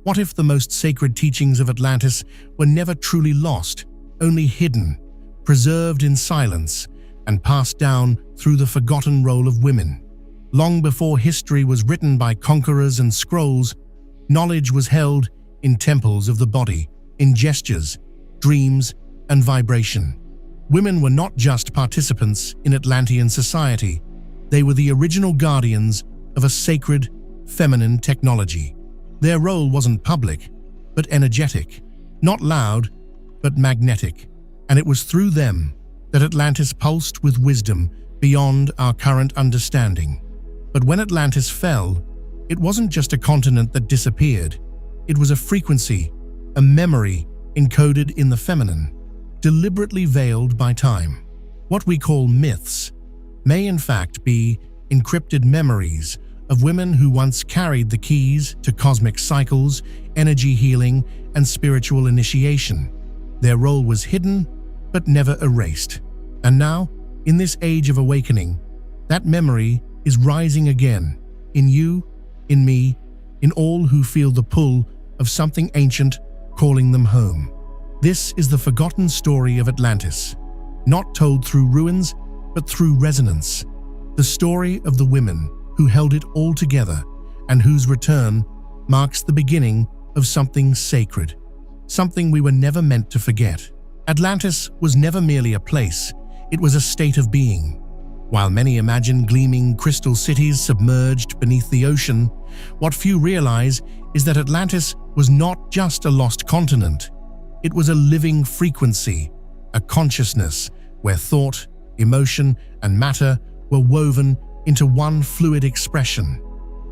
What if the most sacred teachings of Atlantis were never truly lost, only hidden, preserved in silence, and passed down through the forgotten role of women? Long before history was written by conquerors and scrolls, knowledge was held in temples of the body, in gestures, dreams, and vibration. Women were not just participants in Atlantean society, they were the original guardians of a sacred, feminine technology. Their role wasn't public, but energetic, not loud, but magnetic, and it was through them that Atlantis pulsed with wisdom beyond our current understanding. But when Atlantis fell, it wasn't just a continent that disappeared. It was a frequency, a memory encoded in the feminine, deliberately veiled by time. What we call myths may in fact be encrypted memories of women who once carried the keys to cosmic cycles, energy healing, and spiritual initiation. Their role was hidden, but never erased. And now, in this age of awakening, that memory is rising again, in you, in me, in all who feel the pull of something ancient calling them home. This is the forgotten story of Atlantis, not told through ruins, but through resonance. The story of the women who held it all together and whose return marks the beginning of something sacred, something we were never meant to forget. Atlantis was never merely a place, it was a state of being. While many imagine gleaming crystal cities submerged beneath the ocean, what few realize is that Atlantis was not just a lost continent. It was a living frequency, a consciousness where thought, emotion, and matter were woven into one fluid expression.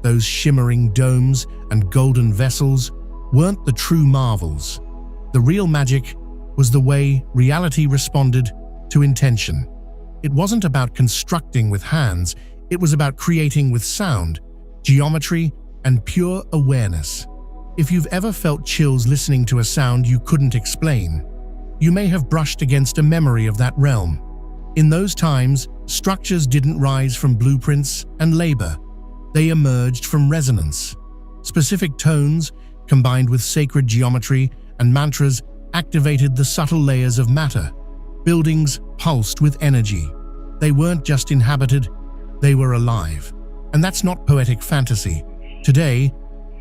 Those shimmering domes and golden vessels weren't the true marvels. The real magic was the way reality responded to intention. It wasn't about constructing with hands, it was about creating with sound, geometry, and pure awareness. If you've ever felt chills listening to a sound you couldn't explain, you may have brushed against a memory of that realm. In those times, structures didn't rise from blueprints and labor. They emerged from resonance. Specific tones, combined with sacred geometry and mantras, activated the subtle layers of matter. Buildings pulsed with energy. They weren't just inhabited, they were alive. And that's not poetic fantasy. Today,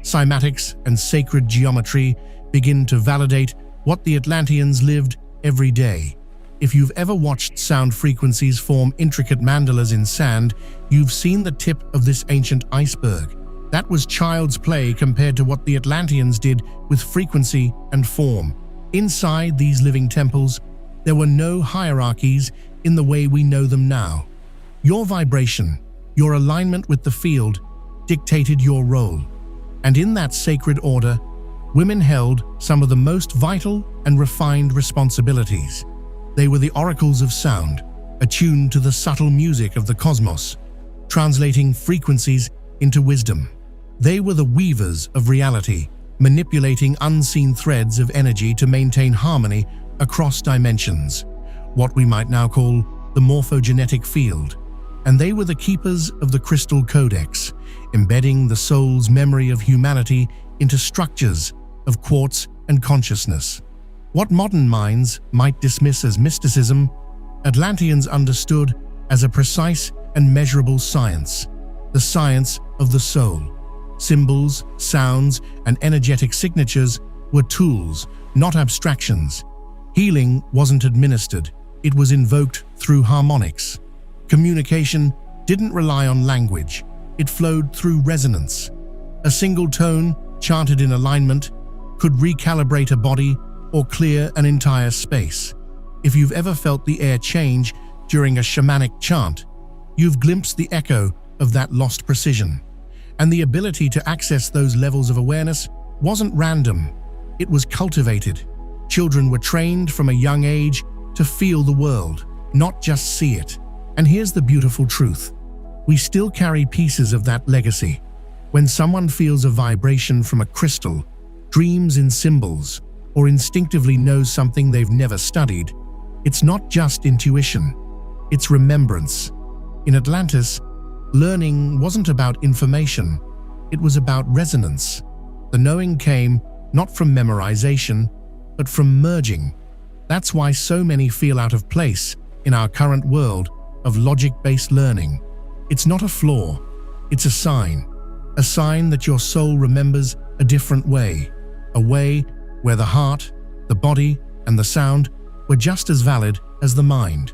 cymatics and sacred geometry begin to validate what the Atlanteans lived every day. If you've ever watched sound frequencies form intricate mandalas in sand, you've seen the tip of this ancient iceberg. That was child's play compared to what the Atlanteans did with frequency and form. Inside these living temples, there were no hierarchies in the way we know them now. Your vibration, your alignment with the field, dictated your role. And in that sacred order, women held some of the most vital and refined responsibilities. They were the oracles of sound, attuned to the subtle music of the cosmos, translating frequencies into wisdom. They were the weavers of reality, manipulating unseen threads of energy to maintain harmony across dimensions, what we might now call the morphogenetic field. And they were the keepers of the crystal codex, embedding the soul's memory of humanity into structures of quartz and consciousness. What modern minds might dismiss as mysticism, Atlanteans understood as a precise and measurable science, the science of the soul. Symbols, sounds, and energetic signatures were tools, not abstractions. Healing wasn't administered, it was invoked through harmonics. Communication didn't rely on language, it flowed through resonance. A single tone, chanted in alignment, could recalibrate a body or clear an entire space. If you've ever felt the air change during a shamanic chant, you've glimpsed the echo of that lost precision. And the ability to access those levels of awareness wasn't random, it was cultivated. Children were trained from a young age to feel the world, not just see it. And here's the beautiful truth. We still carry pieces of that legacy. When someone feels a vibration from a crystal, dreams in symbols, or instinctively knows something they've never studied, it's not just intuition, it's remembrance. In Atlantis, learning wasn't about information, it was about resonance. The knowing came not from memorization, but from merging. That's why so many feel out of place in our current world of logic-based learning. It's not a flaw, it's a sign that your soul remembers a different way, a way where the heart, the body, and the sound were just as valid as the mind.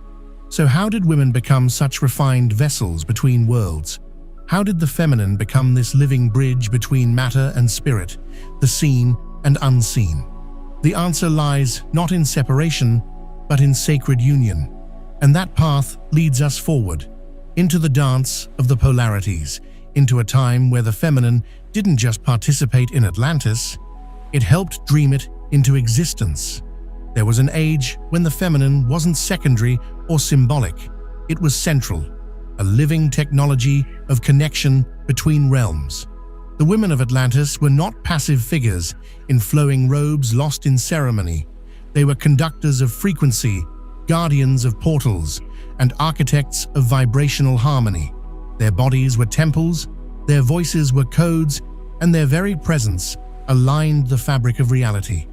So how did women become such refined vessels between worlds? How did the feminine become this living bridge between matter and spirit, the seen and unseen? The answer lies not in separation, but in sacred union. And that path leads us forward, into the dance of the polarities, into a time where the feminine didn't just participate in Atlantis, it helped dream it into existence. There was an age when the feminine wasn't secondary or symbolic, it was central, a living technology of connection between realms. The women of Atlantis were not passive figures in flowing robes lost in ceremony. They were conductors of frequency, guardians of portals, and architects of vibrational harmony. Their bodies were temples, their voices were codes, and their very presence aligned the fabric of reality.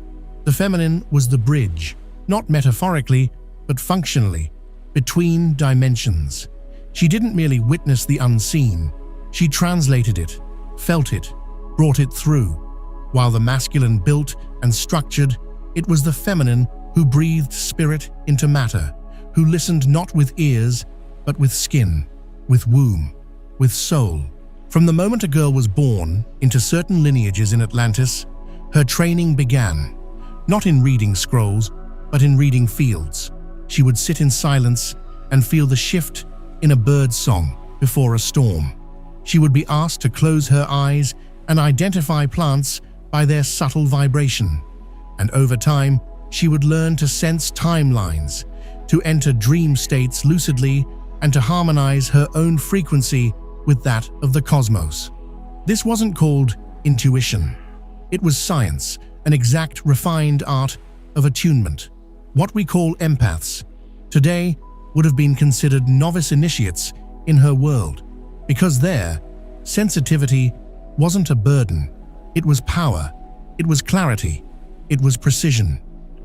The feminine was the bridge, not metaphorically, but functionally, between dimensions. She didn't merely witness the unseen, she translated it, felt it, brought it through. While the masculine built and structured, it was the feminine who breathed spirit into matter, who listened not with ears, but with skin, with womb, with soul. From the moment a girl was born into certain lineages in Atlantis, her training began, not in reading scrolls, but in reading fields. She would sit in silence and feel the shift in a bird's song before a storm. She would be asked to close her eyes and identify plants by their subtle vibration. And over time, she would learn to sense timelines, to enter dream states lucidly, and to harmonize her own frequency with that of the cosmos. This wasn't called intuition. It was science, an exact, refined art of attunement. What we call empaths today would have been considered novice initiates in her world, because their sensitivity wasn't a burden. It was power, it was clarity, it was precision.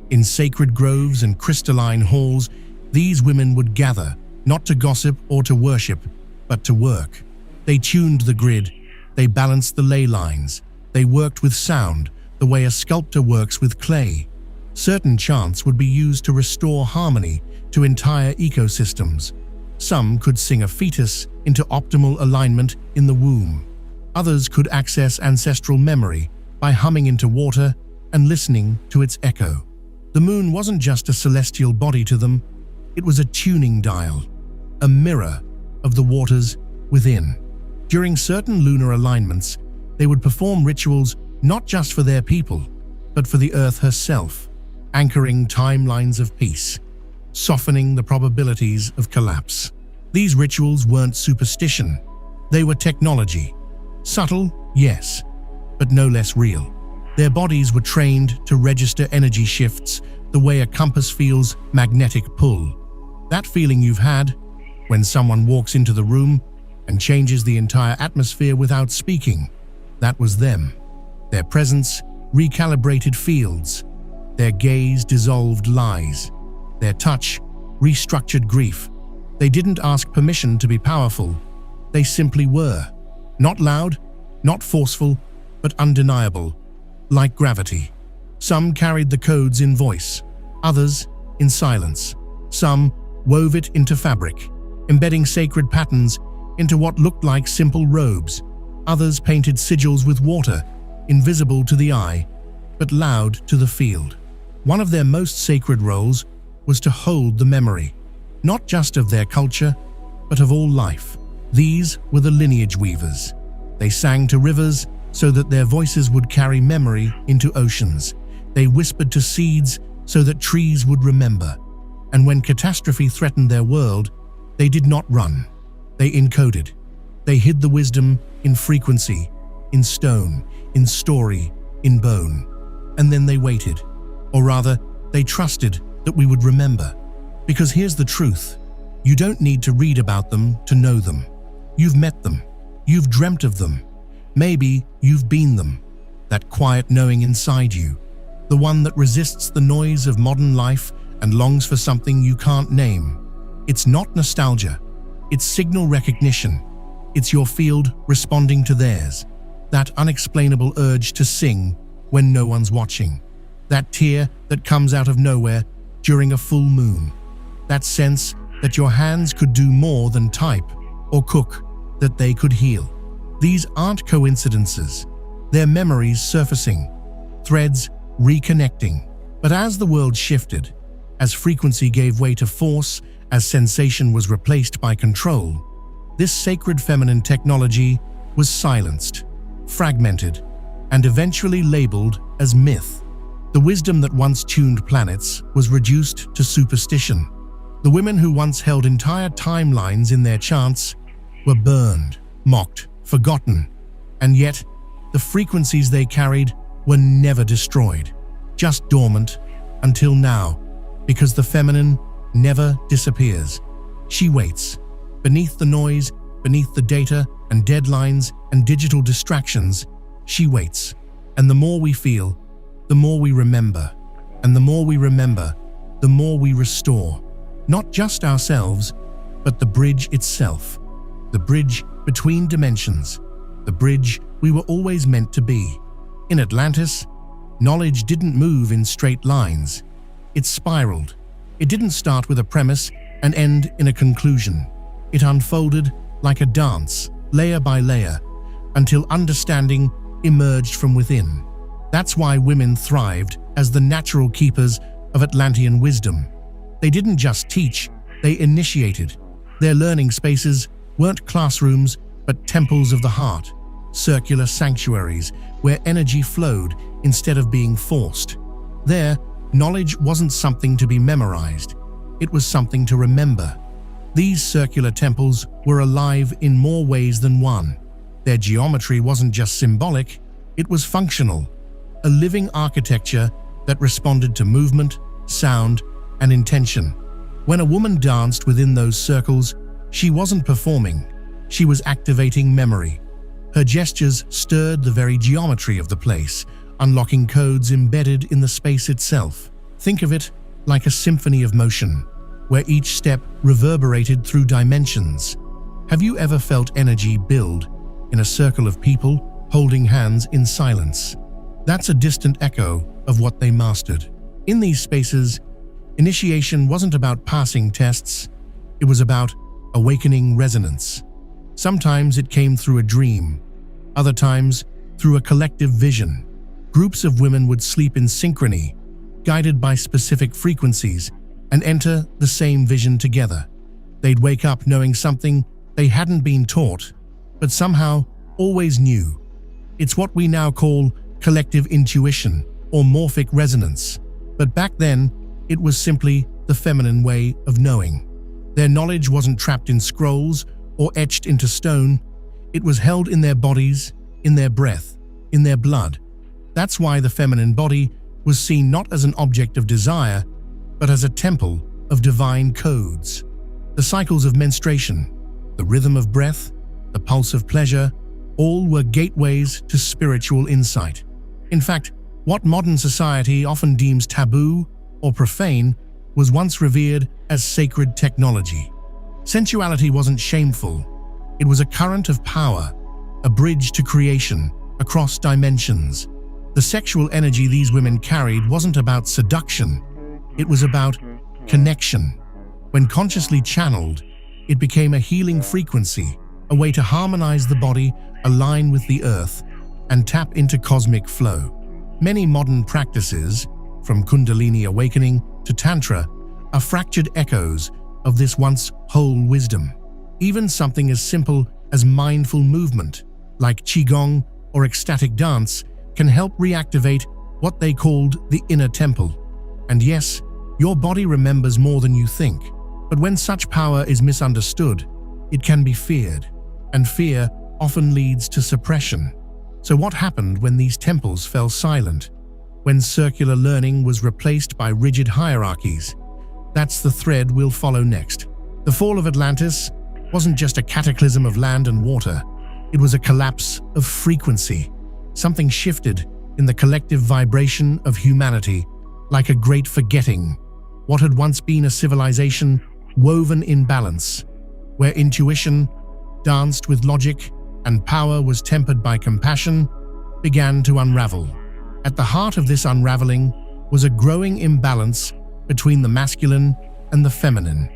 In sacred groves and crystalline halls, these women would gather, not to gossip or to worship, but to work. They tuned the grid, they balanced the ley lines, they worked with sound, the way a sculptor works with clay. Certain chants would be used to restore harmony to entire ecosystems. Some could sing a fetus into optimal alignment in the womb. Others could access ancestral memory by humming into water and listening to its echo. The moon wasn't just a celestial body to them, it was a tuning dial, a mirror of the waters within. During certain lunar alignments, they would perform rituals not just for their people, but for the Earth herself, anchoring timelines of peace, softening the probabilities of collapse. These rituals weren't superstition, they were technology. Subtle, yes, but no less real. Their bodies were trained to register energy shifts the way a compass feels magnetic pull. That feeling you've had when someone walks into the room and changes the entire atmosphere without speaking, that was them. Their presence recalibrated fields, their gaze dissolved lies, their touch restructured grief. They didn't ask permission to be powerful, they simply were. Not loud, not forceful, but undeniable, like gravity. Some carried the codes in voice, others in silence. Some wove it into fabric, embedding sacred patterns into what looked like simple robes. Others painted sigils with water, invisible to the eye, but loud to the field. One of their most sacred roles was to hold the memory, not just of their culture, but of all life. These were the lineage weavers. They sang to rivers so that their voices would carry memory into oceans. They whispered to seeds so that trees would remember. And when catastrophe threatened their world, they did not run. They encoded. They hid the wisdom in frequency, in stone, in story, in bone. And then they waited. Or rather, they trusted that we would remember. Because here's the truth. You don't need to read about them to know them. You've met them. You've dreamt of them. Maybe you've been them. that quiet knowing inside you, the one that resists the noise of modern life and longs for something you can't name. It's not nostalgia, it's signal recognition. It's your field responding to theirs, that unexplainable urge to sing when no one's watching, that tear that comes out of nowhere during a full moon, that sense that your hands could do more than type or cook, that they could heal. These aren't coincidences, they're memories surfacing, threads reconnecting. But as the world shifted, as frequency gave way to force, as sensation was replaced by control, this sacred feminine technology was silenced, fragmented, and eventually labeled as myth. The wisdom that once tuned planets was reduced to superstition. The women who once held entire timelines in their chants were burned, mocked, forgotten, and yet the frequencies they carried were never destroyed, just dormant until now, because the feminine never disappears. She waits. Beneath the noise, beneath the data and deadlines and digital distractions, she waits. And the more we feel, the more we remember. And the more we remember, the more we restore. Not just ourselves, but the bridge itself. The bridge between dimensions. The bridge we were always meant to be. In Atlantis, knowledge didn't move in straight lines. It spiraled. It didn't start with a premise and end in a conclusion. It unfolded like a dance, layer by layer, until understanding emerged from within. That's why women thrived as the natural keepers of Atlantean wisdom. They didn't just teach, they initiated. Their learning spaces weren't classrooms, but temples of the heart, circular sanctuaries where energy flowed instead of being forced. There, knowledge wasn't something to be memorized, it was something to remember. These circular temples were alive in more ways than one. Their geometry wasn't just symbolic, it was functional, a living architecture that responded to movement, sound, and intention. When a woman danced within those circles, she wasn't performing, she was activating memory. Her gestures stirred the very geometry of the place, unlocking codes embedded in the space itself. Think of it like a symphony of motion, where each step reverberated through dimensions. Have you ever felt energy build in a circle of people holding hands in silence? That's a distant echo of what they mastered. In these spaces, initiation wasn't about passing tests, it was about awakening resonance. Sometimes it came through a dream, other times through a collective vision. Groups of women would sleep in synchrony, guided by specific frequencies, and enter the same vision together. They'd wake up knowing something they hadn't been taught, but somehow always knew. It's what we now call collective intuition or morphic resonance. But back then, it was simply the feminine way of knowing. Their knowledge wasn't trapped in scrolls or etched into stone. It was held in their bodies, in their breath, in their blood. That's why the feminine body was seen not as an object of desire, but as a temple of divine codes. The cycles of menstruation, the rhythm of breath, the pulse of pleasure, all were gateways to spiritual insight. In fact, what modern society often deems taboo or profane was once revered as sacred technology. Sensuality wasn't shameful. It was a current of power, a bridge to creation across dimensions. The sexual energy these women carried wasn't about seduction. It was about connection. When consciously channeled, it became a healing frequency, a way to harmonize the body, align with the earth, and tap into cosmic flow. Many modern practices, from Kundalini awakening to Tantra, are fractured echoes of this once whole wisdom. Even something as simple as mindful movement, like Qigong or ecstatic dance, can help reactivate what they called the inner temple. And yes, your body remembers more than you think, but when such power is misunderstood, it can be feared, and fear often leads to suppression. So what happened when these temples fell silent? When circular learning was replaced by rigid hierarchies? That's the thread we'll follow next. The fall of Atlantis wasn't just a cataclysm of land and water. It was a collapse of frequency. Something shifted in the collective vibration of humanity, like a great forgetting. What had once been a civilization woven in balance, where intuition danced with logic and power was tempered by compassion, began to unravel. At the heart of this unraveling was a growing imbalance between the masculine and the feminine.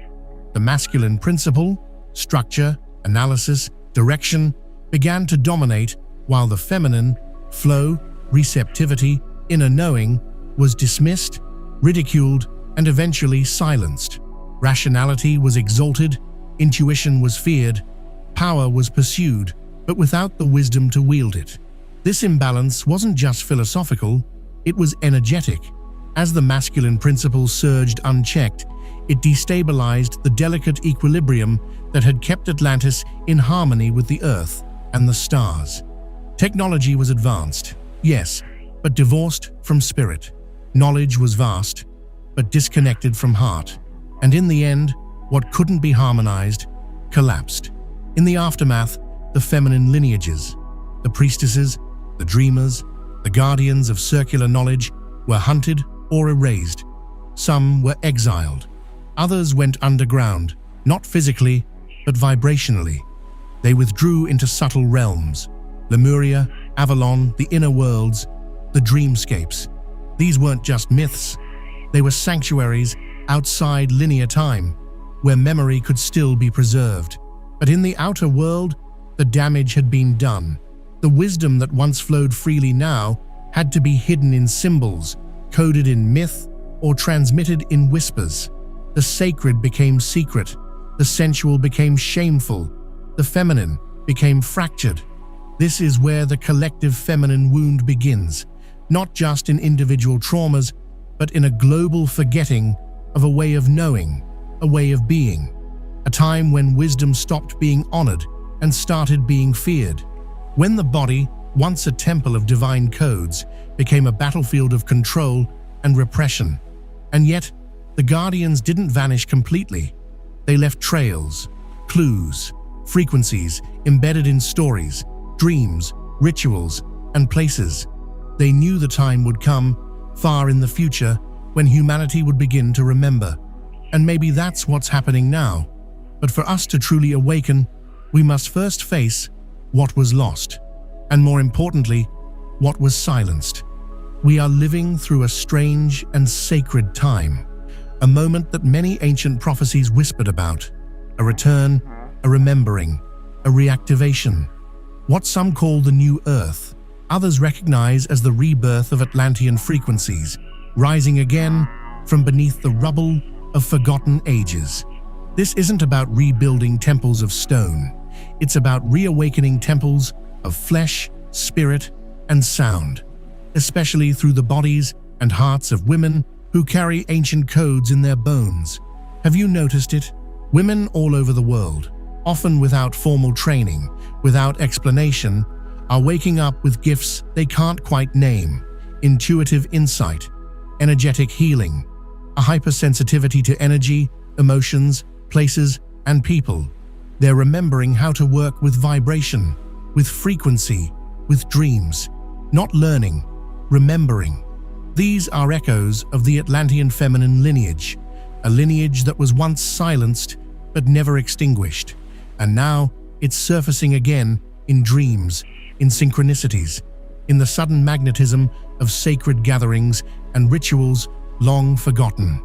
The masculine principle, structure, analysis, direction, began to dominate, while the feminine, flow, receptivity, inner knowing, was dismissed, ridiculed, and eventually silenced. Rationality was exalted, intuition was feared, power was pursued, but without the wisdom to wield it. This imbalance wasn't just philosophical, it was energetic. As the masculine principle surged unchecked, it destabilized the delicate equilibrium that had kept Atlantis in harmony with the Earth and the stars. Technology was advanced, yes, but divorced from spirit. Knowledge was vast, but disconnected from heart. And in the end, what couldn't be harmonized collapsed. In the aftermath, the feminine lineages, the priestesses, the dreamers, the guardians of circular knowledge, were hunted or erased. Some were exiled. Others went underground, not physically, but vibrationally. They withdrew into subtle realms, Lemuria, Avalon, the inner worlds, the dreamscapes. These weren't just myths, they were sanctuaries outside linear time, where memory could still be preserved. But in the outer world, the damage had been done. The wisdom that once flowed freely now had to be hidden in symbols, coded in myth, or transmitted in whispers. The sacred became secret, the sensual became shameful, the feminine became fractured. This is where the collective feminine wound begins, not just in individual traumas, but in a global forgetting of a way of knowing, a way of being. A time when wisdom stopped being honored and started being feared. When the body, once a temple of divine codes, became a battlefield of control and repression. And yet, the guardians didn't vanish completely. They left trails, clues, frequencies embedded in stories, dreams, rituals, and places. They knew the time would come, far in the future, when humanity would begin to remember. And maybe that's what's happening now. But for us to truly awaken, we must first face what was lost, and more importantly, what was silenced. We are living through a strange and sacred time, a moment that many ancient prophecies whispered about, a return, a remembering, a reactivation. What some call the new Earth, others recognize as the rebirth of Atlantean frequencies, rising again from beneath the rubble of forgotten ages. This isn't about rebuilding temples of stone. It's about reawakening temples of flesh, spirit, and sound, especially through the bodies and hearts of women who carry ancient codes in their bones. Have you noticed it? Women all over the world, often without formal training, without explanation, are waking up with gifts they can't quite name: intuitive insight, energetic healing, a hypersensitivity to energy, emotions, places, and people. They're remembering how to work with vibration, with frequency, with dreams, not learning, remembering. These are echoes of the Atlantean feminine lineage, a lineage that was once silenced but never extinguished. And now it's surfacing again in dreams, in synchronicities, in the sudden magnetism of sacred gatherings and rituals long forgotten.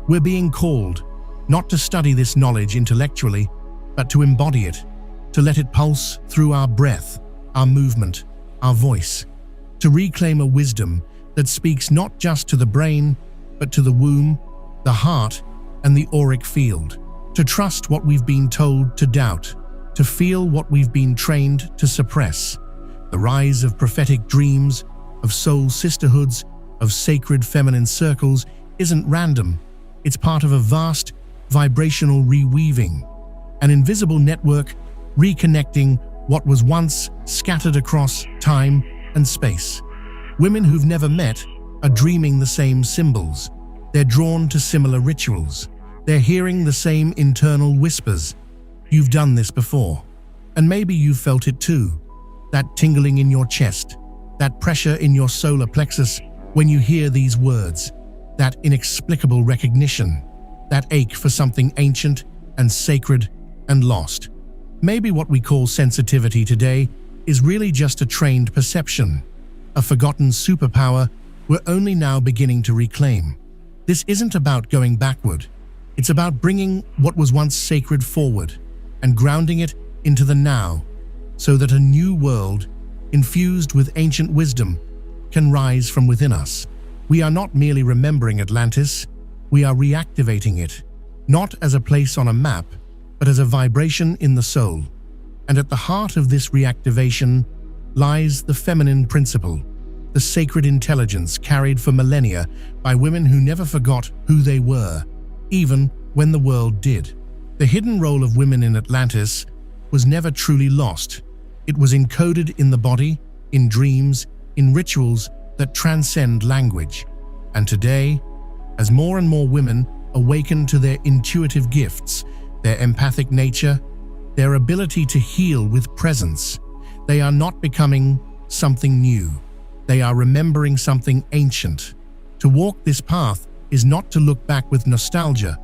We're being called not to study this knowledge intellectually, but to embody it, to let it pulse through our breath, our movement, our voice, to reclaim a wisdom that speaks not just to the brain, but to the womb, the heart, and the auric field, to trust what we've been told to doubt, to feel what we've been trained to suppress. The rise of prophetic dreams, of soul sisterhoods, of sacred feminine circles isn't random. It's part of a vast, vibrational reweaving, an invisible network reconnecting what was once scattered across time and space. Women who've never met are dreaming the same symbols. They're drawn to similar rituals. They're hearing the same internal whispers. You've done this before. And maybe you've felt it too. That tingling in your chest, that pressure in your solar plexus when you hear these words, that inexplicable recognition, that ache for something ancient and sacred and lost. Maybe what we call sensitivity today is really just a trained perception, a forgotten superpower we're only now beginning to reclaim. This isn't about going backward. It's about bringing what was once sacred forward and grounding it into the now, so that a new world, infused with ancient wisdom, can rise from within us. We are not merely remembering Atlantis, we are reactivating it, not as a place on a map, but as a vibration in the soul. And at the heart of this reactivation lies the feminine principle, the sacred intelligence carried for millennia by women who never forgot who they were, even when the world did. The hidden role of women in Atlantis was never truly lost. It was encoded in the body, in dreams, in rituals that transcend language. And today, as more and more women awaken to their intuitive gifts, their empathic nature, their ability to heal with presence, they are not becoming something new. They are remembering something ancient. To walk this path is not to look back with nostalgia,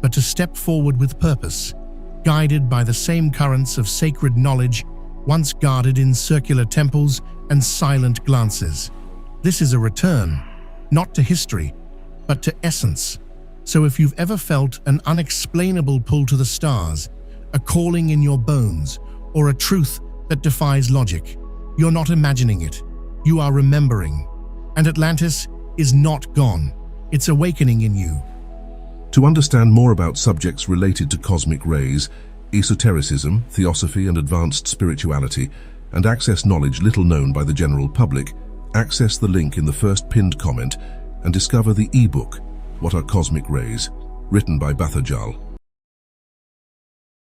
but to step forward with purpose, guided by the same currents of sacred knowledge once guarded in circular temples and silent glances. This is a return, not to history, but to essence. So if you've ever felt an unexplainable pull to the stars, a calling in your bones, or a truth that defies logic, you're not imagining it. You are remembering. And Atlantis is not gone. It's awakening in you. To understand more about subjects related to cosmic rays, esotericism, theosophy and advanced spirituality, and access knowledge little known by the general public, access the link in the first pinned comment and discover the ebook, What Are Cosmic Rays, written by Bathajal.